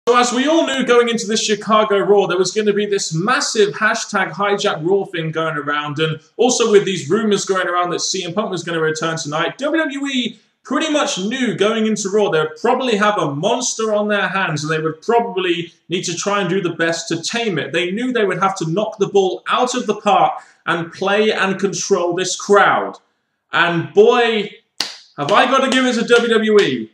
So as we all knew going into this Chicago Raw, there was going to be this massive hashtag hijack Raw thing going around, and also with these rumors going around that CM Punk was going to return tonight, WWE pretty much knew going into Raw they would probably have a monster on their hands, and they would probably need to try and do the best to tame it. They knew they would have to knock the ball out of the park and play and control this crowd. And boy, have I got to give it to WWE.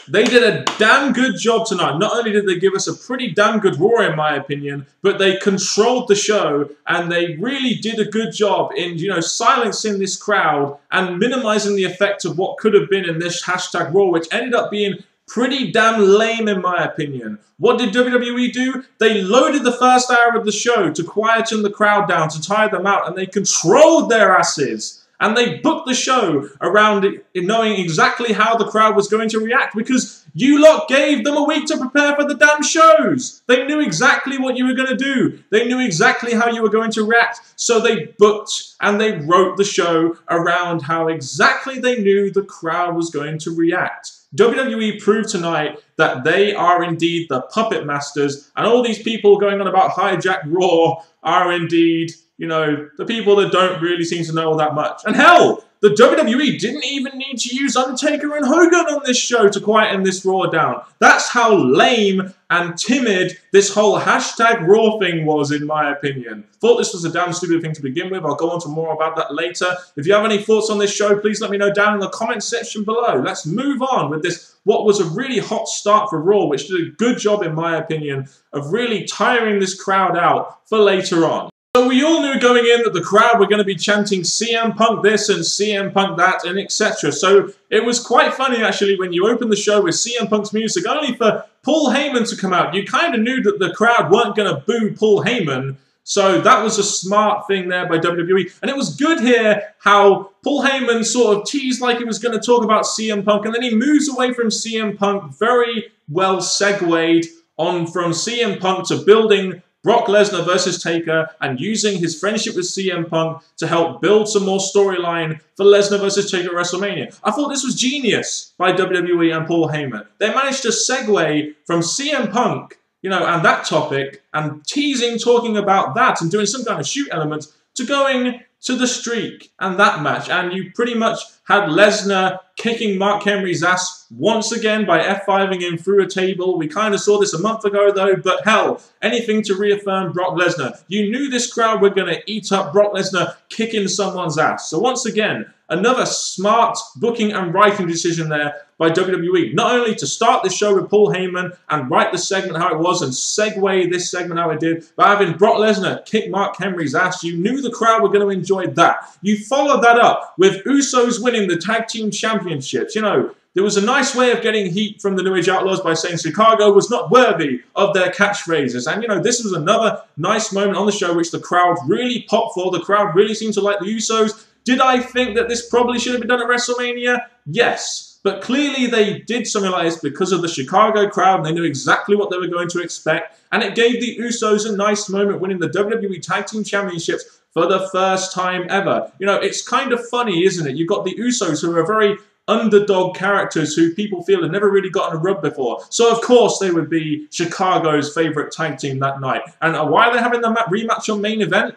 They did a damn good job tonight. Not only did they give us a pretty damn good Raw, in my opinion, but they controlled the show, and they really did a good job in, silencing this crowd and minimizing the effect of what could have been in this hashtag Raw, which ended up being pretty damn lame, in my opinion. What did WWE do? They loaded the first hour of the show to quieten the crowd down, to tire them out, and they controlled their asses. And they booked the show around it, knowing exactly how the crowd was going to react, because you lot gave them a week to prepare for the damn shows. They knew exactly what you were going to do. They knew exactly how you were going to react. So they booked and they wrote the show around how exactly they knew the crowd was going to react. WWE proved tonight that they are indeed the puppet masters, and all these people going on about Hijack Raw are indeed, the people that don't really seem to know all that much. And hell, the WWE didn't even need to use Undertaker and Hogan on this show to quieten this Raw down. That's how lame and timid this whole hashtag Raw thing was, in my opinion. Thought this was a damn stupid thing to begin with. I'll go on to more about that later. If you have any thoughts on this show, please let me know down in the comment section below. Let's move on with this, what was a really hot start for Raw, which did a good job, in my opinion, of really tiring this crowd out for later on. So we all knew going in that the crowd were going to be chanting CM Punk this and CM Punk that and etc. So it was quite funny actually when you opened the show with CM Punk's music, only for Paul Heyman to come out. You kind of knew that the crowd weren't going to boo Paul Heyman. So that was a smart thing there by WWE. And it was good here how Paul Heyman sort of teased like he was going to talk about CM Punk, and then he moves away from CM Punk, very well segued on from CM Punk to building Brock Lesnar versus Taker and using his friendship with CM Punk to help build some more storyline for Lesnar versus Taker at WrestleMania. I thought this was genius by WWE and Paul Heyman. They managed to segue from CM Punk, and that topic, and teasing, talking about that and doing some kind of shoot element, to going to the streak and that match. And you pretty much had Lesnar kicking Mark Henry's ass once again by F5ing him through a table. We kind of saw this a month ago though, but hell, anything to reaffirm Brock Lesnar. You knew this crowd were going to eat up Brock Lesnar kicking someone's ass. So once again, another smart booking and writing decision there by WWE. Not only to start the show with Paul Heyman and write the segment how it was and segue this segment how it did, but having Brock Lesnar kick Mark Henry's ass, you knew the crowd were going to enjoy that. You followed that up with Usos winning the Tag Team Championships. There was a nice way of getting heat from the New Age Outlaws by saying Chicago was not worthy of their catchphrases. And, this was another nice moment on the show which the crowd really popped for. The crowd really seemed to like the Usos. Did I think that this probably should have been done at WrestleMania? Yes. But clearly they did something like this because of the Chicago crowd, and they knew exactly what they were going to expect. And it gave the Usos a nice moment winning the WWE Tag Team Championships for the first time ever. It's kind of funny, isn't it? You've got the Usos, who are very underdog characters who people feel have never really gotten a rub before. So, of course, they would be Chicago's favourite tag team that night. And why are they having the rematch on main event?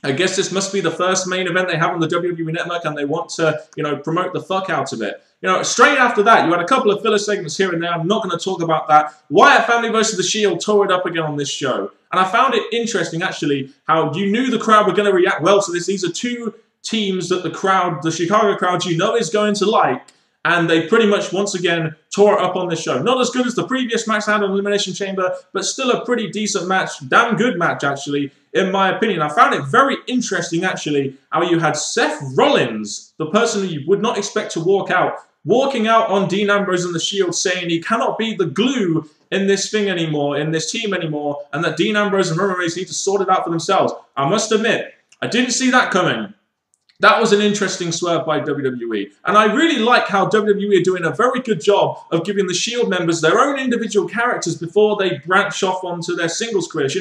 I guess this must be the first main event they have on the WWE Network, and they want to, promote the fuck out of it. Straight after that, you had a couple of filler segments here and there. I'm not going to talk about that. Wyatt family versus The Shield tore it up again on this show. And I found it interesting, actually, how you knew the crowd were going to react well to this. These are two teams that the Chicago crowd, is going to like. And they pretty much, once again, tore it up on this show. Not as good as the previous match I had on Elimination Chamber, but still a pretty decent match. Damn good match, actually, in my opinion. I found it very interesting, actually, how you had Seth Rollins, the person who you would not expect to walking out on Dean Ambrose and The Shield, saying he cannot be the glue in this thing anymore, in this team anymore, and that Dean Ambrose and Roman Reigns need to sort it out for themselves. I must admit, I didn't see that coming. That was an interesting swerve by WWE. And I really like how WWE are doing a very good job of giving the Shield members their own individual characters before they branch off onto their singles careers.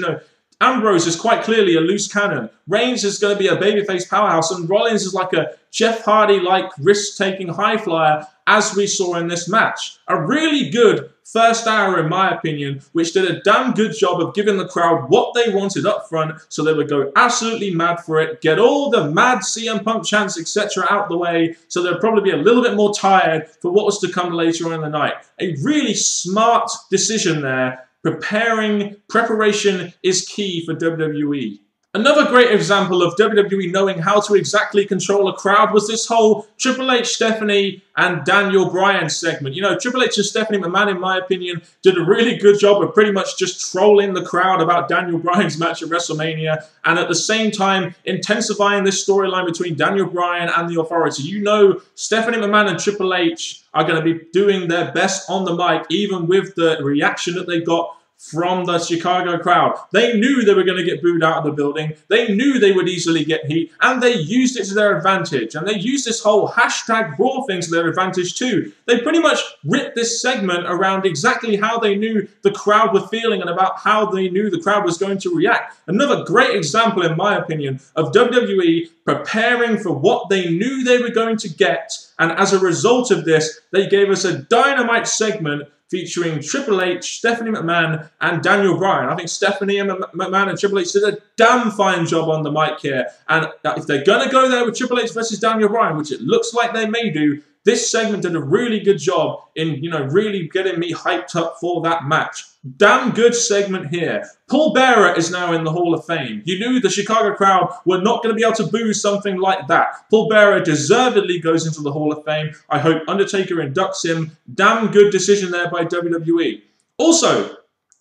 Ambrose is quite clearly a loose cannon. Reigns is going to be a babyface powerhouse, and Rollins is like a Jeff Hardy-like risk-taking high flyer, as we saw in this match. A really good first hour, in my opinion, which did a damn good job of giving the crowd what they wanted up front, so they would go absolutely mad for it, get all the mad CM Punk chants, etc. out the way, so they'll probably be a little bit more tired for what was to come later on in the night. A really smart decision there. Preparation is key for WWE. Another great example of WWE knowing how to exactly control a crowd was this whole Triple H, Stephanie, and Daniel Bryan segment. You know, Triple H and Stephanie McMahon, in my opinion, did a really good job of pretty much just trolling the crowd about Daniel Bryan's match at WrestleMania, and at the same time intensifying this storyline between Daniel Bryan and the Authority. You know, Stephanie McMahon and Triple H are going to be doing their best on the mic, even with the reaction that they got from the Chicago crowd. They knew they were going to get booed out of the building. They knew they would easily get heat, and they used it to their advantage. And they used this whole hashtag Raw thing to their advantage too. They pretty much ripped this segment around exactly how they knew the crowd were feeling and about how they knew the crowd was going to react. Another great example, in my opinion, of WWE preparing for what they knew they were going to get. And as a result of this, they gave us a dynamite segment featuring Triple H, Stephanie McMahon, and Daniel Bryan. I think Stephanie McMahon and Triple H did a damn fine job on the mic here. And if they're going to go there with Triple H versus Daniel Bryan, which it looks like they may do, this segment did a really good job in, you know, really getting me hyped up for that match. Damn good segment here. Paul Bearer is now in the Hall of Fame. You knew the Chicago crowd were not going to be able to boo something like that. Paul Bearer deservedly goes into the Hall of Fame. I hope Undertaker inducts him. Damn good decision there by WWE. Also,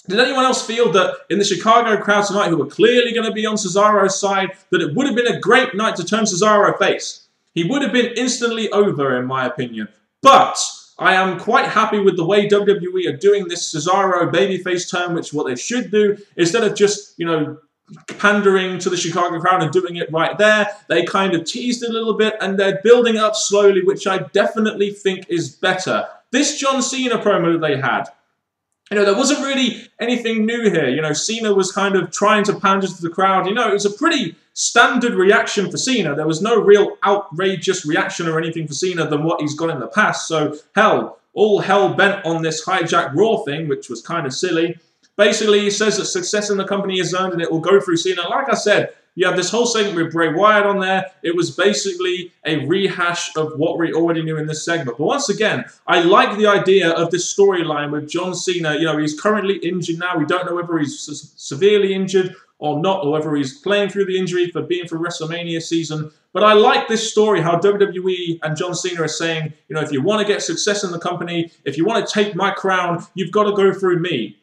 did anyone else feel that in the Chicago crowd tonight, who were clearly going to be on Cesaro's side, that it would have been a great night to turn Cesaro face? He would have been instantly over, in my opinion. But I am quite happy with the way WWE are doing this Cesaro babyface turn, which what they should do, instead of just, you know, pandering to the Chicago crowd and doing it right there. They kind of teased it a little bit, and they're building up slowly, which I definitely think is better. This John Cena promo that they had, you know, there wasn't really anything new here. You know, Cena was kind of trying to pander to the crowd. You know, it was a pretty standard reaction for Cena. There was no real outrageous reaction or anything for Cena than what he's got in the past. So, all hell bent on this hijack Raw thing, which was kind of silly. Basically, he says that success in the company is earned and it will go through Cena. Like I said, you have this whole segment with Bray Wyatt on there. It was basically a rehash of what we already knew in this segment. But once again, I like the idea of this storyline with John Cena. You know, he's currently injured now. We don't know whether he's severely injured or not, or whether he's playing through the injury for being through WrestleMania season. But I like this story, how WWE and John Cena are saying, you know, if you want to get success in the company, if you want to take my crown, you've got to go through me.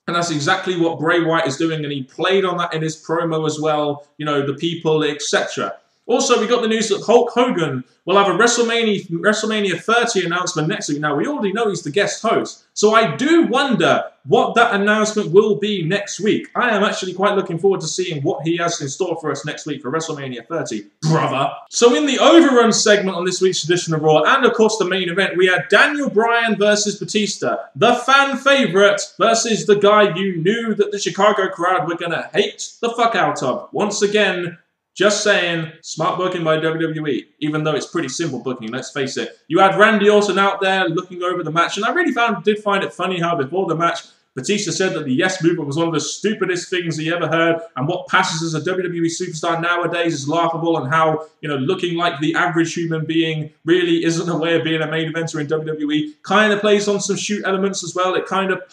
And that's exactly what Bray Wyatt is doing, and he played on that in his promo as well, you know, the people, etc. Also, we got the news that Hulk Hogan will have a WrestleMania 30 announcement next week. Now, we already know he's the guest host, so I do wonder what that announcement will be next week. I am actually quite looking forward to seeing what he has in store for us next week for WrestleMania 30, brother. So in the overrun segment on this week's edition of Raw, and of course the main event, we had Daniel Bryan versus Batista, the fan favorite versus the guy you knew that the Chicago crowd were going to hate the fuck out of. Once again, just saying, smart booking by WWE, even though it's pretty simple booking, let's face it. You had Randy Orton out there looking over the match, and I really did find it funny how before the match, Batista said that the yes movement was one of the stupidest things he ever heard, and what passes as a WWE superstar nowadays is laughable, and how, you know, looking like the average human being really isn't a way of being a main eventer in WWE. Kind of plays on some shoot elements as well. It kind of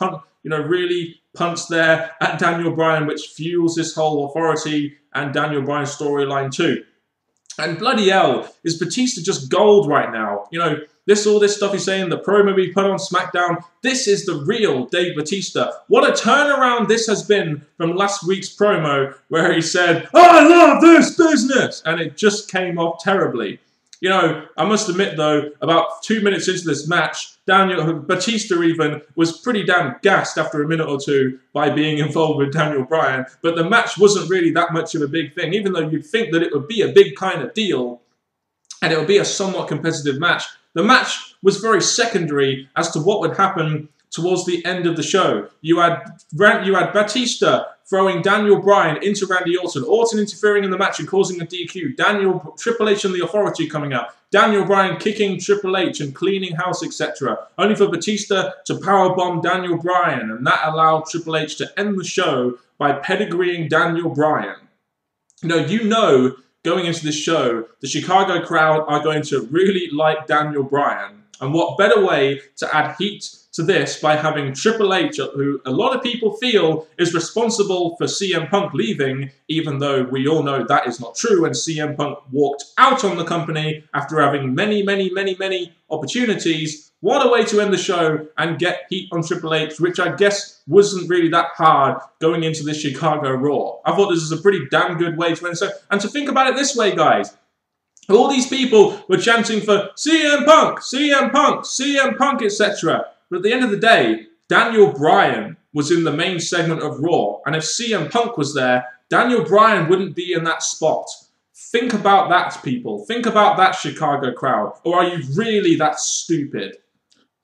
really punts there at Daniel Bryan, which fuels this whole Authority and Daniel Bryan storyline too. And bloody hell, is Batista just gold right now? You know, all this stuff he's saying, the promo he put on SmackDown, this is the real Dave Batista. What a turnaround this has been from last week's promo where he said, I love this business! And it just came off terribly. You know, I must admit though, about 2 minutes into this match, Batista even was pretty damn gassed after a minute or two by being involved with Daniel Bryan. But the match wasn't really that much of a big thing, even though you'd think that it would be a big kind of deal and it would be a somewhat competitive match. The match was very secondary as to what would happen towards the end of the show. You had Batista throwing Daniel Bryan into Randy Orton interfering in the match and causing a DQ, Triple H and the Authority coming out, Daniel Bryan kicking Triple H and cleaning house, etc. Only for Batista to powerbomb Daniel Bryan, and that allowed Triple H to end the show by pedigreeing Daniel Bryan. You know, going into this show, the Chicago crowd are going to really like Daniel Bryan. And what better way to add heat to this by having Triple H, who a lot of people feel is responsible for CM Punk leaving, even though we all know that is not true, and CM Punk walked out on the company after having many opportunities. What a way to end the show and get heat on Triple H, which I guess wasn't really that hard going into this Chicago Raw. I thought this was a pretty damn good way to end the show. And to think about it this way, guys, all these people were chanting for CM Punk, CM Punk, CM Punk, etc. But at the end of the day, Daniel Bryan was in the main segment of Raw. And if CM Punk was there, Daniel Bryan wouldn't be in that spot. Think about that, people. Think about that, Chicago crowd. Or are you really that stupid?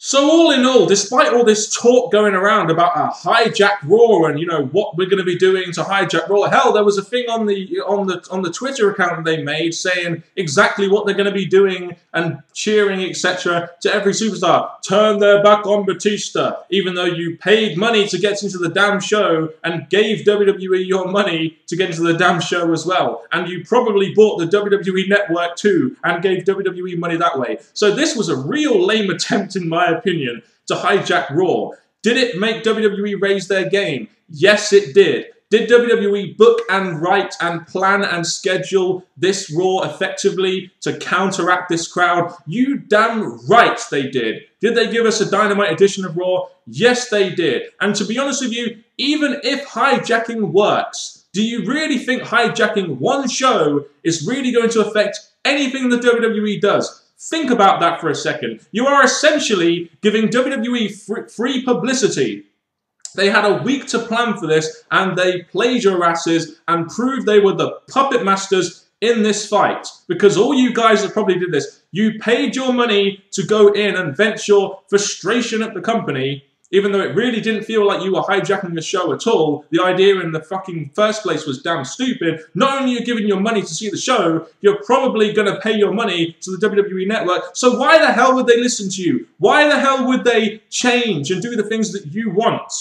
So all in all, despite all this talk going around about a hijack Raw and what we're going to be doing to hijack Raw, hell, there was a thing on the Twitter account they made saying exactly what they're going to be doing and cheering, etc. to every superstar. Turn their back on Batista, even though you paid money to get into the damn show and gave WWE your money to get into the damn show as well. And you probably bought the WWE Network too and gave WWE money that way. So this was a real lame attempt, in my opinion, to hijack Raw. Did it make WWE raise their game? Yes, it did. Did WWE book and write and plan and schedule this Raw effectively to counteract this crowd? You damn right they did. Did they give us a Dynamite edition of Raw? Yes, they did. And to be honest with you, even if hijacking works, do you really think hijacking one show is really going to affect anything the WWE does? Think about that for a second. You are essentially giving WWE free publicity. They had a week to plan for this, and they played your asses and proved they were the puppet masters in this fight. Because all you guys that probably did this, you paid your money to go in and vent your frustration at the company, even though it really didn't feel like you were hijacking the show at all. The idea in the fucking first place was damn stupid. Not only are you giving your money to see the show, you're probably going to pay your money to the WWE Network. So why the hell would they listen to you? Why the hell would they change and do the things that you want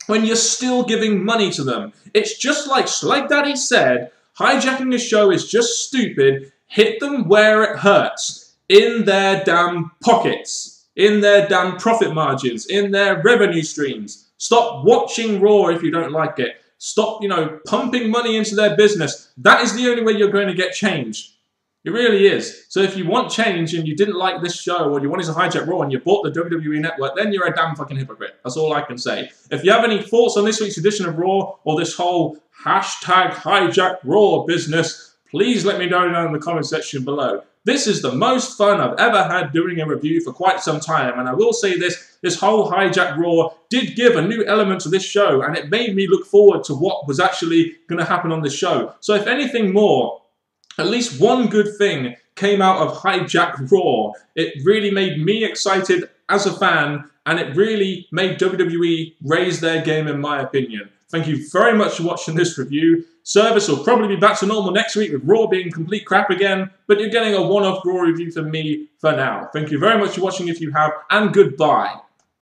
when you're still giving money to them? It's just like Daddy said, hijacking a show is just stupid. Hit them where it hurts. In their damn pockets. In their damn profit margins, in their revenue streams. Stop watching Raw if you don't like it. Stop, pumping money into their business. That is the only way you're going to get change. It really is. So if you want change and you didn't like this show or you wanted to hijack Raw and you bought the WWE Network, then you're a damn fucking hypocrite. That's all I can say. If you have any thoughts on this week's edition of Raw or this whole hashtag hijack Raw business, please let me know down in the comment section below. This is the most fun I've ever had doing a review for quite some time, and I will say this whole hijack Raw did give a new element to this show, and it made me look forward to what was actually going to happen on this show. So if anything more, at least one good thing came out of hijack Raw. It really made me excited as a fan, and it really made WWE raise their game in my opinion. Thank you very much for watching this review. Service will probably be back to normal next week with Raw being complete crap again, but you're getting a one-off Raw review from me for now. Thank you very much for watching if you have, and goodbye.